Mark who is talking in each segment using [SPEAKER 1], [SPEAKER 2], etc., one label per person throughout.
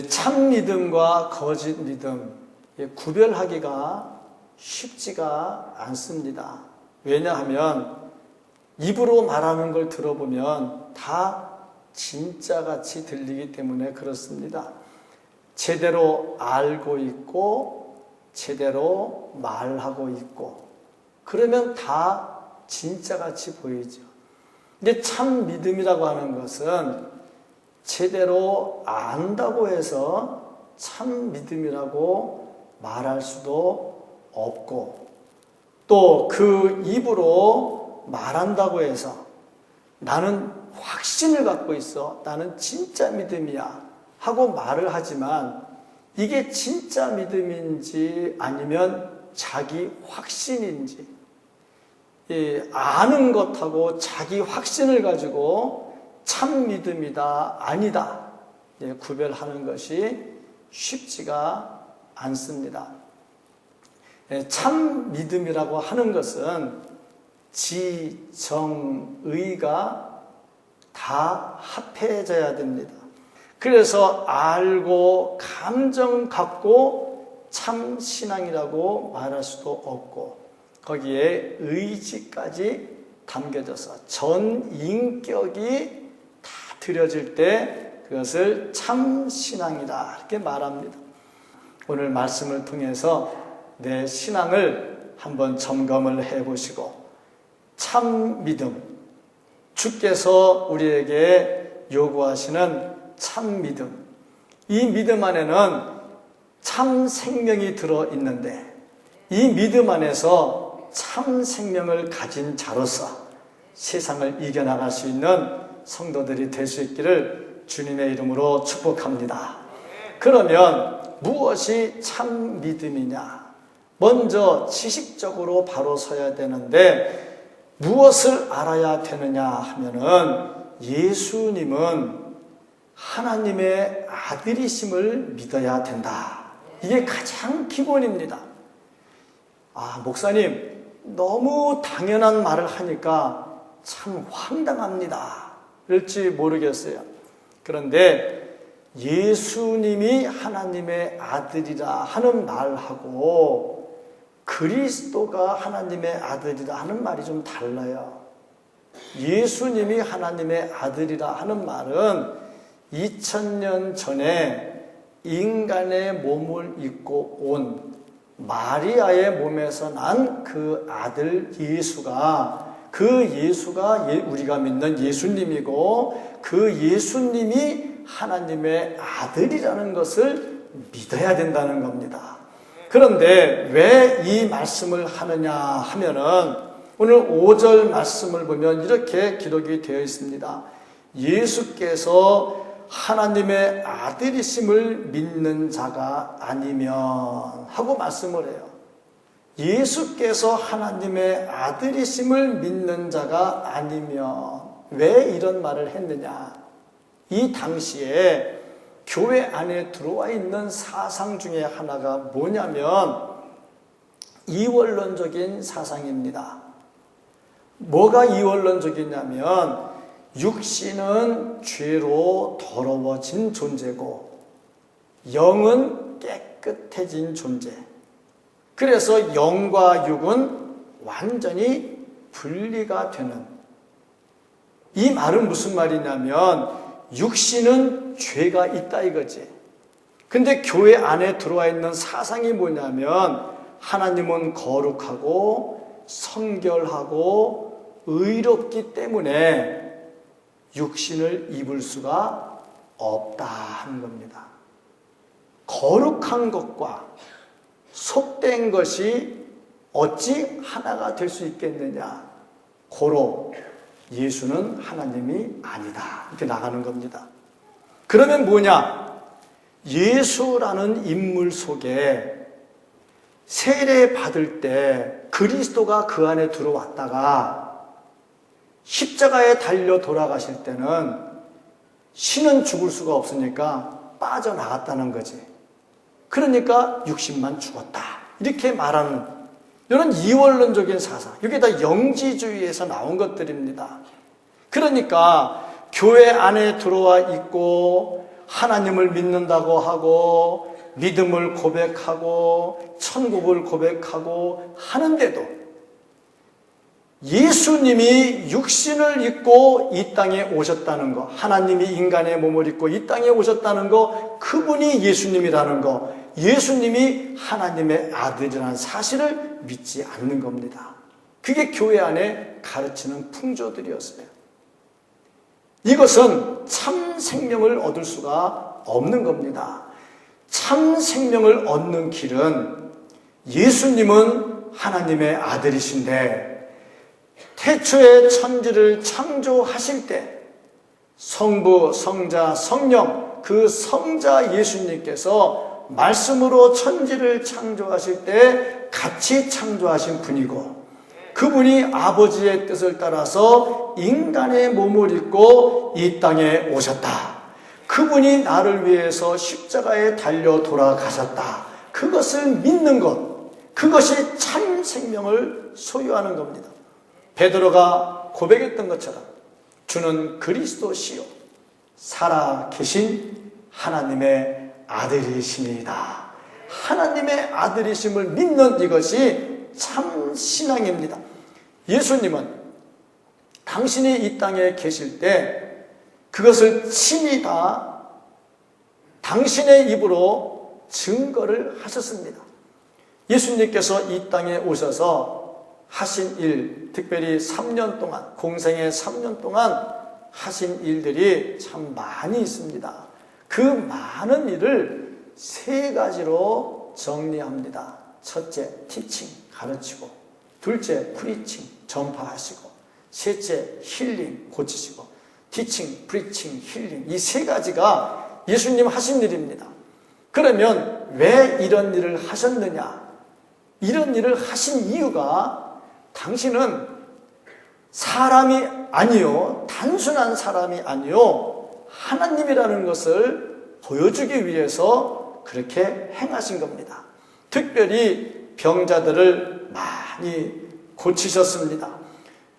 [SPEAKER 1] 참 믿음과 거짓 믿음 구별하기가 쉽지가 않습니다. 왜냐하면 입으로 말하는 걸 들어보면 다 진짜같이 들리기 때문에 그렇습니다. 제대로 알고 있고 제대로 말하고 있고 그러면 다 진짜같이 보이죠. 근데 참 믿음이라고 하는 것은 제대로 안다고 해서 참 믿음이라고 말할 수도 없고 또 그 입으로 말한다고 해서 나는 확신을 갖고 있어. 나는 진짜 믿음이야. 하고 말을 하지만 이게 진짜 믿음인지 아니면 자기 확신인지 아는 것하고 자기 확신을 가지고 참 믿음이다 아니다 구별하는 것이 쉽지가 않습니다. 참 믿음이라고 하는 것은 지, 정, 의가 다 합해져야 됩니다. 그래서 알고 감정 갖고 참 신앙이라고 말할 수도 없고 거기에 의지까지 담겨져서 전 인격이 다 들여질 때 그것을 참 신앙이다 이렇게 말합니다. 오늘 말씀을 통해서 내 신앙을 한번 점검을 해보시고 참 믿음, 주께서 우리에게 요구하시는 참 믿음, 이 믿음 안에는 참 생명이 들어있는데 이 믿음 안에서 참 생명을 가진 자로서 세상을 이겨나갈 수 있는 성도들이 될 수 있기를 주님의 이름으로 축복합니다. 그러면 무엇이 참 믿음이냐? 먼저 지식적으로 바로 서야 되는데 무엇을 알아야 되느냐 하면은 예수님은 하나님의 아들이심을 믿어야 된다. 이게 가장 기본입니다. 목사님 너무 당연한 말을 하니까 참 황당합니다. 그럴지 모르겠어요. 그런데 예수님이 하나님의 아들이라 하는 말하고 그리스도가 하나님의 아들이라 하는 말이 좀 달라요. 예수님이 하나님의 아들이라 하는 말은 2000년 전에 인간의 몸을 입고 온 마리아의 몸에서 난 그 아들 예수가 우리가 믿는 예수님이고 그 예수님이 하나님의 아들이라는 것을 믿어야 된다는 겁니다. 그런데 왜 이 말씀을 하느냐 하면은 오늘 5절 말씀을 보면 이렇게 기록이 되어 있습니다. 예수께서 하나님의 아들이심을 믿는 자가 아니면 하고 말씀을 해요. 예수께서 하나님의 아들이심을 믿는 자가 아니면 왜 이런 말을 했느냐? 이 당시에 교회 안에 들어와 있는 사상 중에 하나가 뭐냐면 이원론적인 사상입니다. 뭐가 이원론적이냐면 육신은 죄로 더러워진 존재고 영은 깨끗해진 존재. 그래서 영과 육은 완전히 분리가 되는, 이 말은 무슨 말이냐면 육신은 죄가 있다 이거지. 근데 교회 안에 들어와 있는 사상이 뭐냐면 하나님은 거룩하고 성결하고 의롭기 때문에 육신을 입을 수가 없다 하는 겁니다. 거룩한 것과 속된 것이 어찌 하나가 될 수 있겠느냐. 고로 예수는 하나님이 아니다. 이렇게 나가는 겁니다. 그러면 뭐냐? 예수라는 인물 속에 세례 받을 때 그리스도가 그 안에 들어왔다가 십자가에 달려 돌아가실 때는 신은 죽을 수가 없으니까 빠져나갔다는 거지. 그러니까 육신만 죽었다. 이렇게 말하는 이런 이원론적인 사상. 이게 다 영지주의에서 나온 것들입니다. 그러니까 교회 안에 들어와 있고 하나님을 믿는다고 하고 믿음을 고백하고 천국을 고백하고 하는데도 예수님이 육신을 입고 이 땅에 오셨다는 거, 하나님이 인간의 몸을 입고 이 땅에 오셨다는 거, 그분이 예수님이라는 거, 예수님이 하나님의 아들이라는 사실을 믿지 않는 겁니다. 그게 교회 안에 가르치는 풍조들이었어요. 이것은 참 생명을 얻을 수가 없는 겁니다. 참 생명을 얻는 길은 예수님은 하나님의 아들이신데 태초에 천지를 창조하실 때 성부, 성자, 성령, 그 성자 예수님께서 말씀으로 천지를 창조하실 때 같이 창조하신 분이고 그분이 아버지의 뜻을 따라서 인간의 몸을 입고 이 땅에 오셨다. 그분이 나를 위해서 십자가에 달려 돌아가셨다. 그것을 믿는 것, 그것이 참 생명을 소유하는 겁니다. 베드로가 고백했던 것처럼 주는 그리스도시요 살아 계신 하나님의 아들이십니다. 하나님의 아들이심을 믿는 이것이 참 신앙입니다. 예수님은 당신이 이 땅에 계실 때 그것을 친히 다 당신의 입으로 증거를 하셨습니다. 예수님께서 이 땅에 오셔서 하신 일, 특별히 3년 동안, 공생의 3년 동안 하신 일들이 참 많이 있습니다. 그 많은 일을 세 가지로 정리합니다. 첫째, 티칭, 가르치고, 둘째, 프리칭, 전파하시고, 셋째, 힐링, 고치시고, 티칭, 프리칭, 힐링, 이 세 가지가 예수님 하신 일입니다. 그러면 왜 이런 일을 하셨느냐? 이런 일을 하신 이유가 당신은 사람이 아니요, 단순한 사람이 아니요, 하나님이라는 것을 보여주기 위해서 그렇게 행하신 겁니다. 특별히 병자들을 많이 고치셨습니다.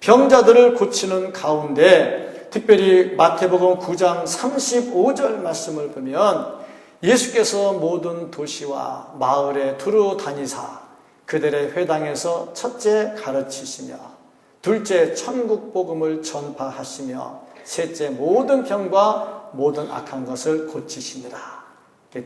[SPEAKER 1] 병자들을 고치는 가운데 특별히 마태복음 9장 35절 말씀을 보면 예수께서 모든 도시와 마을에 두루 다니사 그들의 회당에서 첫째 가르치시며 둘째 천국 복음을 전파하시며 셋째 모든 병과 모든 악한 것을 고치시니라.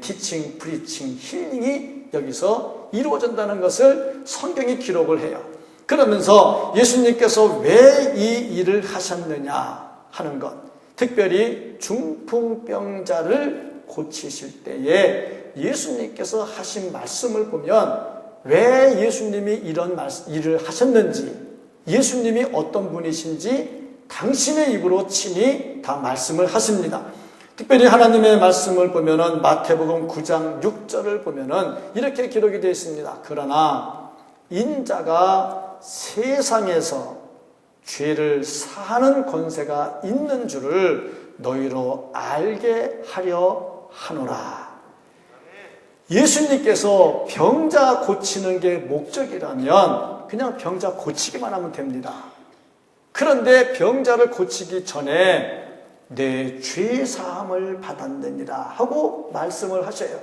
[SPEAKER 1] 티칭, 프리칭, 힐링이 여기서 이루어진다는 것을 성경이 기록을 해요. 그러면서 예수님께서 왜 이 일을 하셨느냐 하는 것, 특별히 중풍병자를 고치실 때에 예수님께서 하신 말씀을 보면 왜 예수님이 이런 일을 하셨는지, 예수님이 어떤 분이신지 당신의 입으로 친히 다 말씀을 하십니다. 특별히 하나님의 말씀을 보면은 마태복음 9장 6절을 보면은 이렇게 기록이 되어 있습니다. 그러나 인자가 세상에서 죄를 사하는 권세가 있는 줄을 너희로 알게 하려 하노라. 예수님께서 병자 고치는 게 목적이라면 그냥 병자 고치기만 하면 됩니다. 그런데 병자를 고치기 전에 내 죄 사함을 받았느니라 하고 말씀을 하셔요.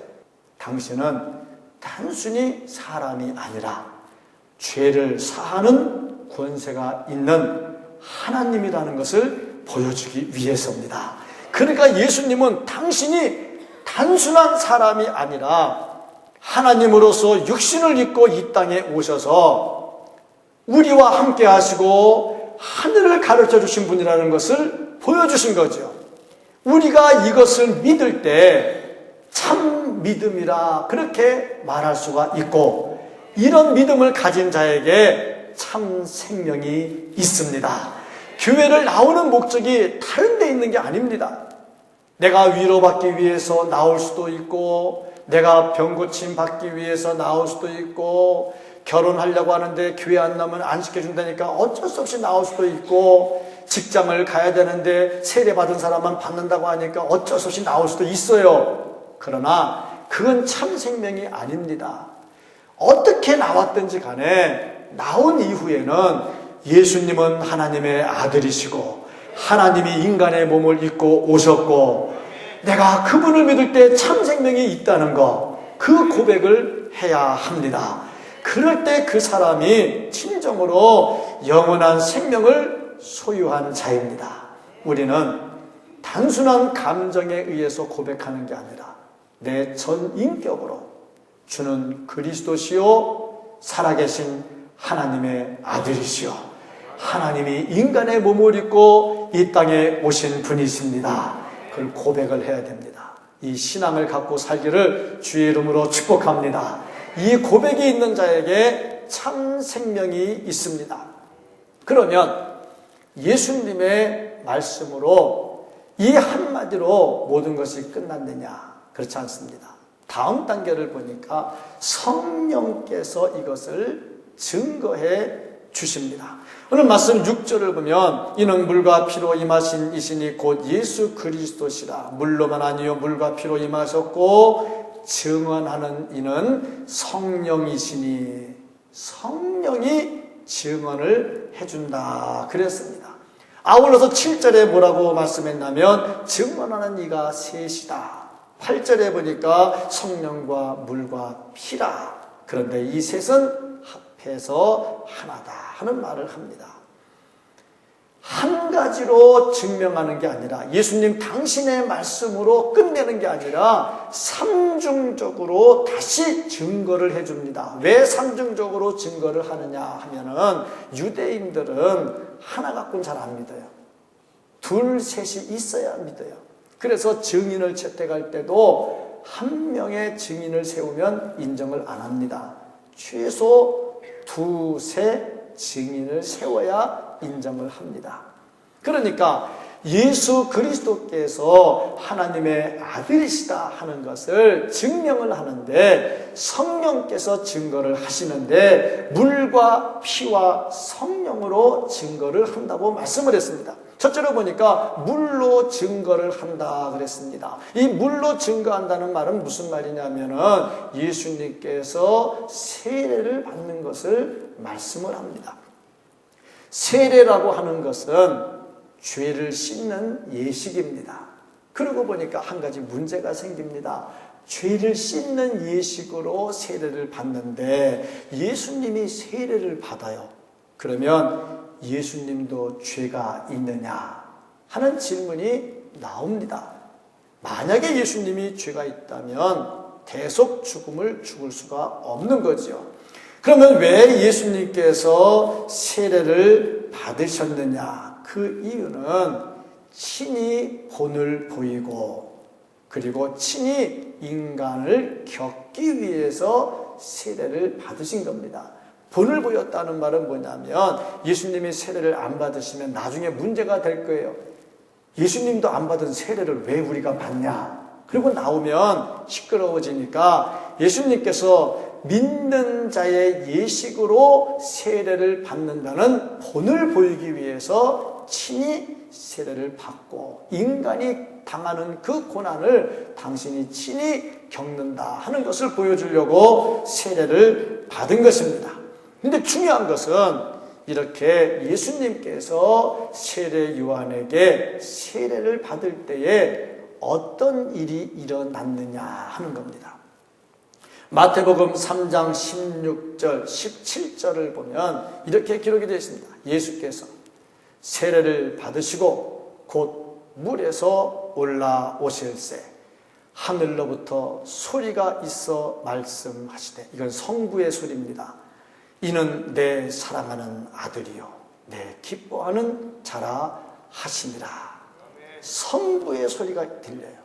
[SPEAKER 1] 당신은 단순히 사람이 아니라 죄를 사하는 권세가 있는 하나님이라는 것을 보여주기 위해서입니다. 그러니까 예수님은 당신이 단순한 사람이 아니라 하나님으로서 육신을 입고 이 땅에 오셔서 우리와 함께 하시고 하늘을 가르쳐 주신 분이라는 것을 보여주신 거죠. 우리가 이것을 믿을 때 참 믿음이라 그렇게 말할 수가 있고 이런 믿음을 가진 자에게 참 생명이 있습니다. 교회를 나오는 목적이 다른 데 있는 게 아닙니다. 내가 위로받기 위해서 나올 수도 있고 내가 병고침 받기 위해서 나올 수도 있고 결혼하려고 하는데 교회 안 나오면 안 시켜준다니까 어쩔 수 없이 나올 수도 있고 직장을 가야 되는데 세례받은 사람만 받는다고 하니까 어쩔 수 없이 나올 수도 있어요. 그러나 그건 참 생명이 아닙니다. 어떻게 나왔든지 간에 나온 이후에는 예수님은 하나님의 아들이시고 하나님이 인간의 몸을 입고 오셨고 내가 그분을 믿을 때 참 생명이 있다는 거, 그 고백을 해야 합니다. 그럴 때 그 사람이 진정으로 영원한 생명을 소유한 자입니다. 우리는 단순한 감정에 의해서 고백하는 게 아니라 내 전 인격으로 주는 그리스도시요 살아계신 하나님의 아들이시요 하나님이 인간의 몸을 입고 이 땅에 오신 분이십니다. 그걸 고백을 해야 됩니다. 이 신앙을 갖고 살기를 주의 이름으로 축복합니다. 이 고백이 있는 자에게 참 생명이 있습니다. 그러면 예수님의 말씀으로 이 한마디로 모든 것이 끝났느냐? 그렇지 않습니다. 다음 단계를 보니까 성령께서 이것을 증거해 주십니다. 오늘 말씀 6절을 보면 이는 물과 피로 임하신 이시니 곧 예수 그리스도시라. 물로만 아니요 물과 피로 임하셨고 증언하는 이는 성령이시니 성령이 증언을 해준다 그랬습니다. 아울러서 7절에 뭐라고 말씀했냐면 증언하는 이가 셋이다. 8절에 보니까 성령과 물과 피라. 그런데 이 셋은 합해서 하나다 하는 말을 합니다. 한 가지로 증명하는 게 아니라 예수님 당신의 말씀으로 끝내는 게 아니라 삼중적으로 다시 증거를 해줍니다. 왜 삼중적으로 증거를 하느냐 하면은 유대인들은 하나 갖고는 잘 안 믿어요. 둘, 셋이 있어야 믿어요. 그래서 증인을 채택할 때도 한 명의 증인을 세우면 인정을 안 합니다. 최소 두세 증인을 세워야 인정을 합니다. 그러니까 예수 그리스도께서 하나님의 아들이시다 하는 것을 증명을 하는데 성령께서 증거를 하시는데 물과 피와 성령으로 증거를 한다고 말씀을 했습니다. 첫째로 보니까 물로 증거를 한다 그랬습니다. 이 물로 증거한다는 말은 무슨 말이냐면은 예수님께서 세례를 받는 것을 말씀을 합니다. 세례라고 하는 것은 죄를 씻는 예식입니다. 그러고 보니까 한 가지 문제가 생깁니다. 죄를 씻는 예식으로 세례를 받는데 예수님이 세례를 받아요. 그러면 예수님도 죄가 있느냐 하는 질문이 나옵니다. 만약에 예수님이 죄가 있다면 대속 죽음을 죽을 수가 없는 거죠. 그러면 왜 예수님께서 세례를 받으셨느냐? 그 이유는 친히 본을 보이고 그리고 친히 인간을 겪기 위해서 세례를 받으신 겁니다. 본을 보였다는 말은 뭐냐면 예수님이 세례를 안 받으시면 나중에 문제가 될 거예요. 예수님도 안 받은 세례를 왜 우리가 받냐? 그리고 나오면 시끄러워지니까 예수님께서 믿는 자의 예식으로 세례를 받는다는 본을 보이기 위해서 친히 세례를 받고 인간이 당하는 그 고난을 당신이 친히 겪는다 하는 것을 보여주려고 세례를 받은 것입니다. 근데 중요한 것은 이렇게 예수님께서 세례 요한에게 세례를 받을 때에 어떤 일이 일어났느냐 하는 겁니다. 마태복음 3장 16절, 17절을 보면 이렇게 기록이 되어 있습니다. 예수께서 세례를 받으시고 곧 물에서 올라오실새 하늘로부터 소리가 있어 말씀하시되, 이건 성부의 소리입니다. 이는 내 사랑하는 아들이요 내 기뻐하는 자라 하시니라. 성부의 소리가 들려요.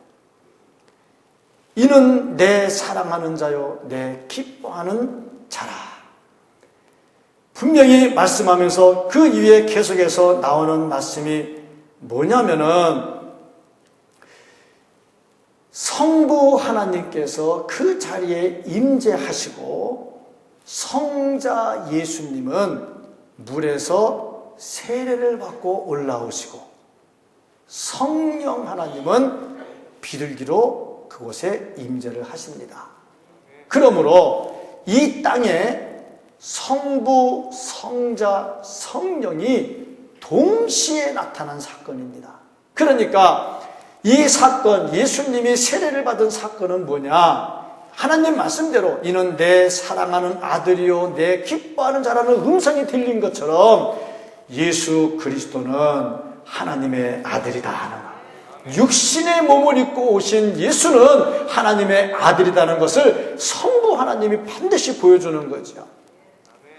[SPEAKER 1] 이는 내 사랑하는 자요 내 기뻐하는 자라. 분명히 말씀하면서 그 이후에 계속해서 나오는 말씀이 뭐냐면은 성부 하나님께서 그 자리에 임재하시고 성자 예수님은 물에서 세례를 받고 올라오시고 성령 하나님은 비둘기로 그곳에 임재를 하십니다. 그러므로 이 땅에 성부, 성자, 성령이 동시에 나타난 사건입니다. 그러니까 이 사건, 예수님이 세례를 받은 사건은 뭐냐? 하나님 말씀대로 이는 내 사랑하는 아들이요 내 기뻐하는 자라는 음성이 들린 것처럼 예수 그리스도는 하나님의 아들이다 하는 것. 육신의 몸을 입고 오신 예수는 하나님의 아들이라는 것을 성부 하나님이 반드시 보여주는 거죠.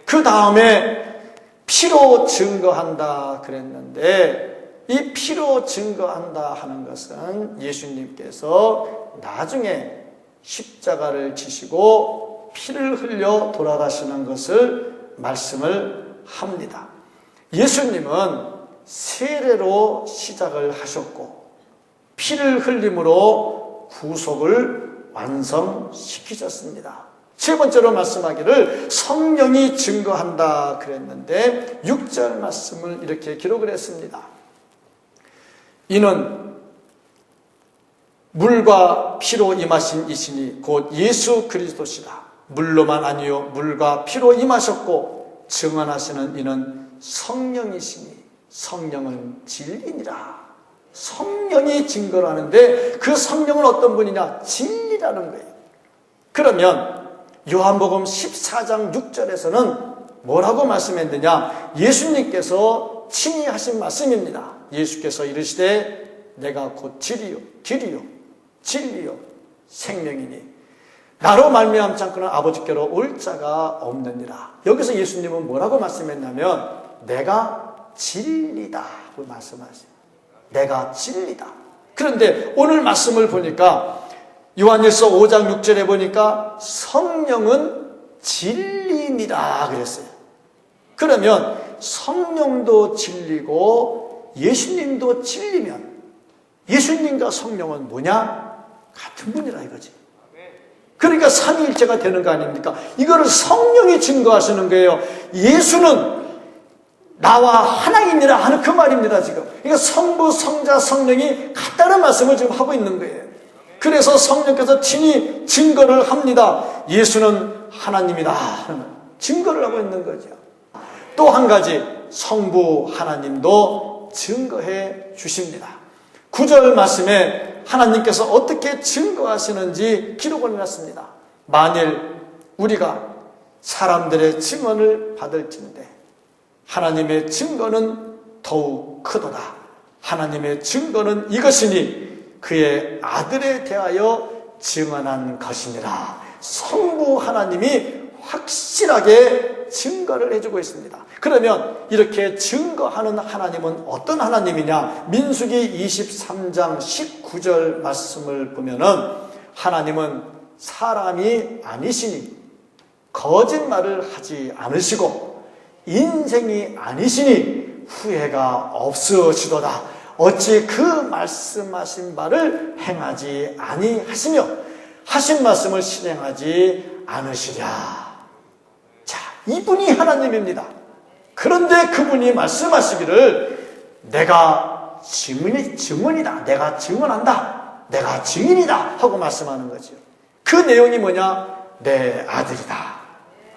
[SPEAKER 1] 그 다음에 피로 증거한다 그랬는데 이 피로 증거한다 하는 것은 예수님께서 나중에 십자가를 지시고 피를 흘려 돌아가시는 것을 말씀을 합니다. 예수님은 세례로 시작을 하셨고 피를 흘림으로 구속을 완성시키셨습니다. 세 번째로 말씀하기를 성령이 증거한다 그랬는데 6절 말씀을 이렇게 기록을 했습니다. 이는 물과 피로 임하신 이시니 곧 예수 그리스도시라. 물로만 아니요 물과 피로 임하셨고 증언하시는 이는 성령이시니 성령은 진리니라. 성령이 증거를 하는데 그 성령은 어떤 분이냐? 진리라는 거예요. 그러면 요한복음 14장 6절에서는 뭐라고 말씀했느냐? 예수님께서 친히 하신 말씀입니다. 예수께서 이르시되 내가 곧 길이요 진리요 생명이니 나로 말미암지 않고는 아버지께로 올 자가 없느니라. 여기서 예수님은 뭐라고 말씀했냐면 내가 진리다고 말씀하세요. 내가 진리다. 그런데 오늘 말씀을 보니까 요한일서 5장 6절에 보니까 성령은 진리니라 그랬어요. 그러면 성령도 진리고 예수님도 진리면 예수님과 성령은 뭐냐? 같은 분이라 이거지. 그러니까 삼위일체가 되는 거 아닙니까? 이거를 성령이 증거하시는 거예요. 예수는 나와 하나이니라 하는 그 말입니다, 지금. 그러니까 성부, 성자, 성령이 같다는 말씀을 지금 하고 있는 거예요. 그래서 성령께서 친히 증거를 합니다. 예수는 하나님이다 하는 증거를 하고 있는 거죠. 또 한 가지 성부 하나님도 증거해 주십니다. 9절 말씀에 하나님께서 어떻게 증거하시는지 기록을 해놨습니다. 만일 우리가 사람들의 증언을 받을진대 하나님의 증거는 더욱 크도다. 하나님의 증거는 이것이니 그의 아들에 대하여 증언한 것이니라. 성부 하나님이 확실하게 증거를 해주고 있습니다. 그러면 이렇게 증거하는 하나님은 어떤 하나님이냐? 민수기 23장 19절 말씀을 보면은 하나님은 사람이 아니시니 거짓말을 하지 않으시고 인생이 아니시니 후회가 없으시도다. 어찌 그 말씀하신 바를 행하지 아니하시며 하신 말씀을 실행하지 않으시랴. 자, 이분이 하나님입니다. 그런데 그분이 말씀하시기를 내가 증언이다. 내가 증언한다. 내가 증인이다. 하고 말씀하는 거죠. 그 내용이 뭐냐? 내 아들이다.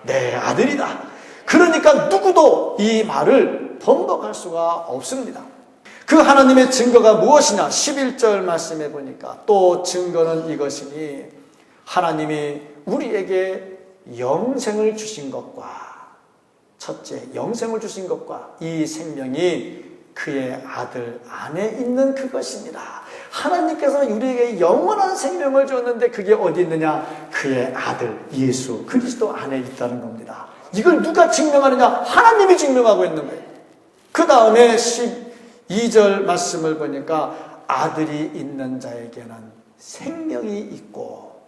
[SPEAKER 1] 내 아들이다. 그러니까 누구도 이 말을 번복할 수가 없습니다. 그 하나님의 증거가 무엇이냐? 11절 말씀해 보니까 또 증거는 이것이니 하나님이 우리에게 영생을 주신 것과 첫째, 영생을 주신 것과 이 생명이 그의 아들 안에 있는 그것입니다. 하나님께서는 우리에게 영원한 생명을 줬는데 그게 어디 있느냐? 그의 아들 예수 그리스도 안에 있다는 겁니다. 이걸 누가 증명하느냐? 하나님이 증명하고 있는 거예요. 그 다음에 12절 말씀을 보니까 아들이 있는 자에게는 생명이 있고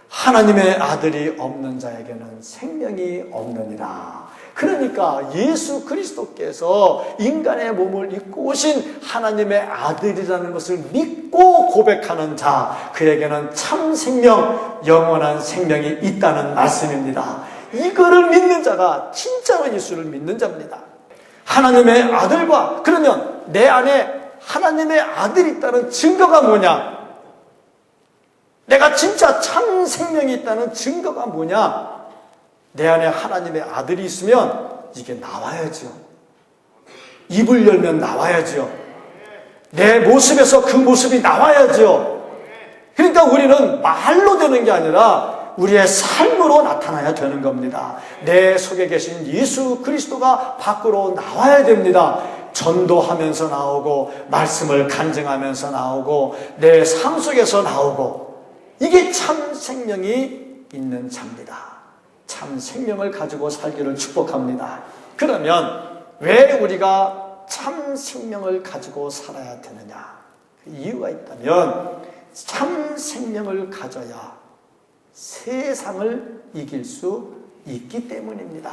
[SPEAKER 1] 하나님의 아들이 없는 자에게는 생명이 없느니라. 그러니까 예수 그리스도께서 인간의 몸을 입고 오신 하나님의 아들이라는 것을 믿고 고백하는 자, 그에게는 참 생명, 영원한 생명이 있다는 말씀입니다. 이거를 믿는 자가 진짜로 예수를 믿는 자입니다. 하나님의 아들과, 그러면 내 안에 하나님의 아들이 있다는 증거가 뭐냐? 내가 진짜 참 생명이 있다는 증거가 뭐냐? 내 안에 하나님의 아들이 있으면 이게 나와야죠. 입을 열면 나와야죠. 내 모습에서 그 모습이 나와야죠. 그러니까 우리는 말로 되는 게 아니라 우리의 삶으로 나타나야 되는 겁니다. 내 속에 계신 예수 그리스도가 밖으로 나와야 됩니다. 전도하면서 나오고 말씀을 간증하면서 나오고 내 삶 속에서 나오고, 이게 참 생명이 있는 자입니다. 참 생명을 가지고 살기를 축복합니다. 그러면 왜 우리가 참 생명을 가지고 살아야 되느냐? 그 이유가 있다면 참 생명을 가져야 세상을 이길 수 있기 때문입니다.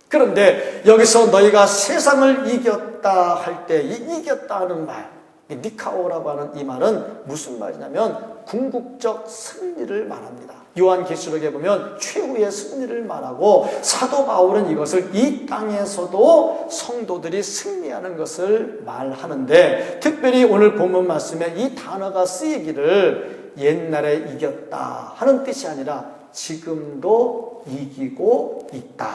[SPEAKER 1] 그런데 여기서 너희가 세상을 이겼다 할 때 이 이겼다 하는 말, 니카오라고 하는 이 말은 무슨 말이냐면 궁극적 승리를 말합니다. 요한계시록에 보면 최후의 승리를 말하고, 사도 바울은 이것을 이 땅에서도 성도들이 승리하는 것을 말하는데, 특별히 오늘 본문 말씀에 이 단어가 쓰이기를 옛날에 이겼다 하는 뜻이 아니라 지금도 이기고 있다,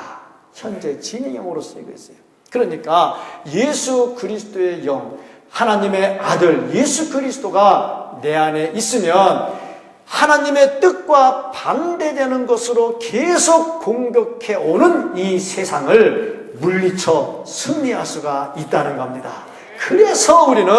[SPEAKER 1] 현재 진행형으로 쓰이고 있어요. 그러니까 예수 그리스도의 영, 하나님의 아들 예수 그리스도가 내 안에 있으면 하나님의 뜻과 반대되는 것으로 계속 공격해 오는 이 세상을 물리쳐 승리할 수가 있다는 겁니다. 그래서 우리는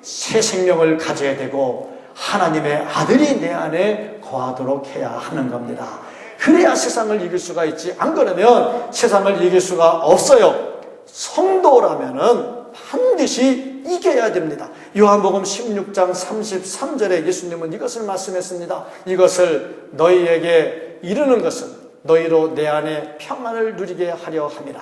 [SPEAKER 1] 새 생명을 가져야 되고 하나님의 아들이 내 안에 거하도록 해야 하는 겁니다. 그래야 세상을 이길 수가 있지, 안 그러면 세상을 이길 수가 없어요. 성도라면은 반드시 이겨야 됩니다. 요한복음 16장 33절에 예수님은 이것을 말씀했습니다. 이것을 너희에게 이르는 것은 너희로 내 안에 평안을 누리게 하려 함이라.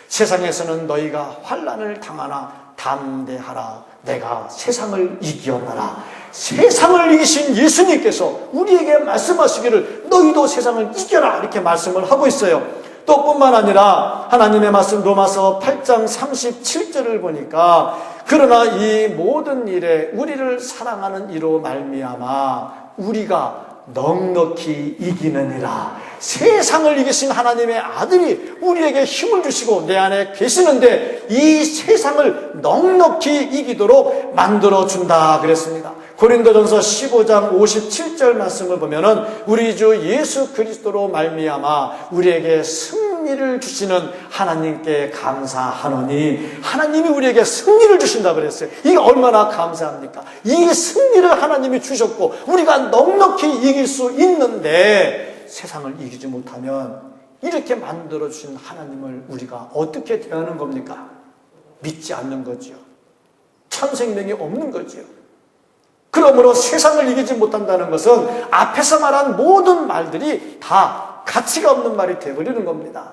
[SPEAKER 1] 세상에서는 너희가 환난을 당하나 담대하라. 내가 세상을 이기었노라. 세상을 이기신 예수님께서 우리에게 말씀하시기를 너희도 세상을 이겨라, 이렇게 말씀을 하고 있어요. 또 뿐만 아니라 하나님의 말씀 로마서 8장 37절을 보니까 그러나 이 모든 일에 우리를 사랑하는 이로 말미암아 우리가 넉넉히 이기느니라. 세상을 이기신 하나님의 아들이 우리에게 힘을 주시고 내 안에 계시는데 이 세상을 넉넉히 이기도록 만들어준다 그랬습니다. 고린도전서 15장 57절 말씀을 보면은 우리 주 예수 그리스도로 말미암아 우리에게 승리를 주시는 하나님께 감사하노니, 하나님이 우리에게 승리를 주신다 그랬어요. 이게 얼마나 감사합니까? 이 승리를 하나님이 주셨고 우리가 넉넉히 이길 수 있는데 세상을 이기지 못하면 이렇게 만들어주신 하나님을 우리가 어떻게 대하는 겁니까? 믿지 않는 거지요. 참 생명이 없는 거지요. 그러므로 세상을 이기지 못한다는 것은 앞에서 말한 모든 말들이 다 가치가 없는 말이 되어버리는 겁니다.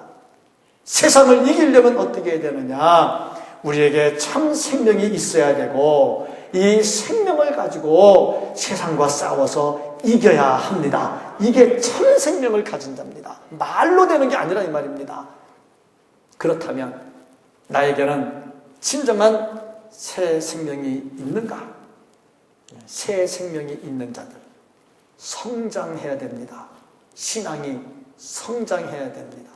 [SPEAKER 1] 세상을 이기려면 어떻게 해야 되느냐? 우리에게 참 생명이 있어야 되고 이 생명을 가지고 세상과 싸워서 이겨야 합니다. 이게 참 생명을 가진 자입니다. 말로 되는 게 아니라 이 말입니다. 그렇다면 나에게는 진정한 새 생명이 있는가? 새 생명이 있는 자들, 성장해야 됩니다. 신앙이 성장해야 됩니다.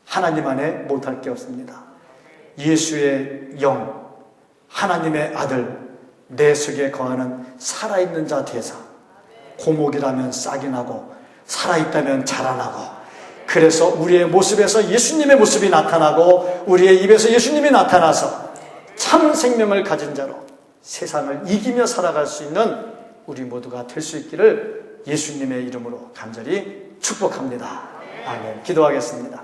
[SPEAKER 1] 하나님 안에 못할 게 없습니다. 예수의 영, 하나님의 아들, 내 속에 거하는 살아있는 자 되사 고목이라면 싹이 나고 살아있다면 자라나고, 그래서 우리의 모습에서 예수님의 모습이 나타나고 우리의 입에서 예수님이 나타나서 참 생명을 가진 자로 세상을 이기며 살아갈 수 있는 우리 모두가 될 수 있기를 예수님의 이름으로 간절히 축복합니다. 아멘. 기도하겠습니다.